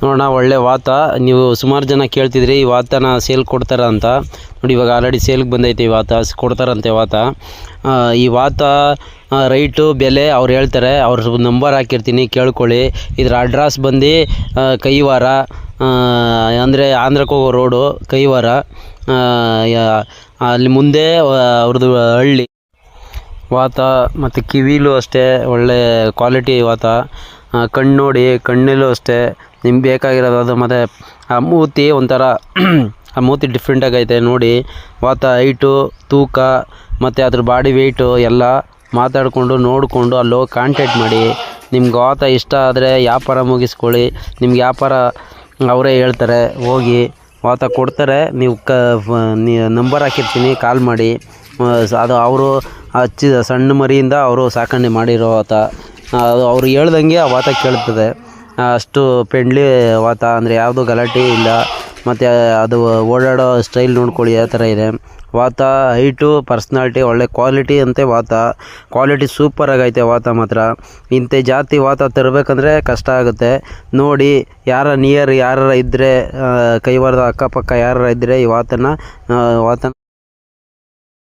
ನೋಡೋಣ. ಒಳ್ಳೆ ವಾತ. ನೀವು ಸುಮಾರು ಜನ ಕೇಳ್ತಿದ್ರಿ ಈ ವಾತನ ಸೇಲ್ ಕೊಡ್ತಾರ ಅಂತ. ನೋಡಿ ಇವಾಗ ಆಲ್ರೆಡಿ ಸೇಲ್ಗೆ ಬಂದೈತೆ ಈ ವಾತ, ಕೊಡ್ತಾರಂತೆ ವಾತ. ಈ ವಾತ ರೈಟು ಬೆಲೆ ಅವ್ರು ಹೇಳ್ತಾರೆ. ಅವ್ರ ನಂಬರ್ ಹಾಕಿರ್ತೀನಿ, ಕೇಳ್ಕೊಳ್ಳಿ. ಇದ್ರ ಅಡ್ರೆಸ್ ಬಂದು ಕೈವಾರ, ಅಂದರೆ ಆಂಧ್ರಕ್ಕೆ ಹೋಗೋ ರೋಡು ಕೈವಾರ. ಅಲ್ಲಿ ಮುಂದೆ ಅವ್ರದ್ದು ಹಳ್ಳಿ. ವಾತ ಮತ್ತು ಕಿವಿಲೂ ಅಷ್ಟೇ ಒಳ್ಳೆ ಕ್ವಾಲಿಟಿ ವಾತ. ಕಣ್ಣು ನೋಡಿ, ಕಣ್ಣಲ್ಲೂ ಅಷ್ಟೇ ನಿಮ್ಗೆ ಬೇಕಾಗಿರೋದು ಅದು. ಮತ್ತು ಆ ಮೂತಿ ಒಂಥರ ಆ ಮೂತಿ ಡಿಫ್ರೆಂಟಾಗೈತೆ ನೋಡಿ. ವಾತ ಹೈಟು, ತೂಕ ಮತ್ತು ಅದ್ರ ಬಾಡಿ ವೆಯ್ಟು ಎಲ್ಲ ಮಾತಾಡಿಕೊಂಡು ನೋಡಿಕೊಂಡು ಅಲ್ಲೋಗಿ ಕಾಂಟ್ಯಾಕ್ಟ್ ಮಾಡಿ. ನಿಮ್ಗೆ ವಾತ ಇಷ್ಟ ಆದರೆ ವ್ಯಾಪಾರ ಮುಗಿಸ್ಕೊಳ್ಳಿ. ನಿಮ್ಗೆ ವ್ಯಾಪಾರ ಅವರೇ ಹೇಳ್ತಾರೆ, ಹೋಗಿ ವಾತ ಕೊಡ್ತಾರೆ. ನೀವು ನಂಬರ್ ಹಾಕಿರ್ತೀನಿ, ಕಾಲ್ ಮಾಡಿ. ಅದು ಅವರು ಹಚ್ಚಿದ ಸಣ್ಣ ಮರಿಯಿಂದ ಅವರು ಸಾಕಣೆ ಮಾಡಿರೋ ವಾತ. ಅದು ಅವ್ರು ಹೇಳ್ದಂಗೆ ಆ ವಾತ ಕೇಳ್ತದೆ. ಅಷ್ಟು ಫ್ರೆಂಡ್ಲಿ ವಾತ, ಅಂದರೆ ಯಾವುದೂ ಗಲಾಟೆ ಇಲ್ಲ. ಮತ್ತು ಅದು ಓಡಾಡೋ ಸ್ಟೈಲ್ ನೋಡ್ಕೊಳ್ಳಿ ಯಾವ ಥರ ಇದೆ ವಾತ. ಹೈಟು, ಪರ್ಸ್ನಾಲಿಟಿ, ಒಳ್ಳೆ ಕ್ವಾಲಿಟಿ ಅಂತೆ ವಾತ. ಕ್ವಾಲಿಟಿ ಸೂಪರಾಗೈತೆ ವಾತ ಮಾತ್ರ. ಇಂಥ ಜಾತಿ ವಾತ ತರಬೇಕಂದ್ರೆ ಕಷ್ಟ ಆಗುತ್ತೆ. ನೋಡಿ, ಯಾರ ಇದ್ದರೆ, ಕೈವಾರದ ಅಕ್ಕಪಕ್ಕ ಯಾರು ಇದ್ದರೆ ಈ ವಾತನ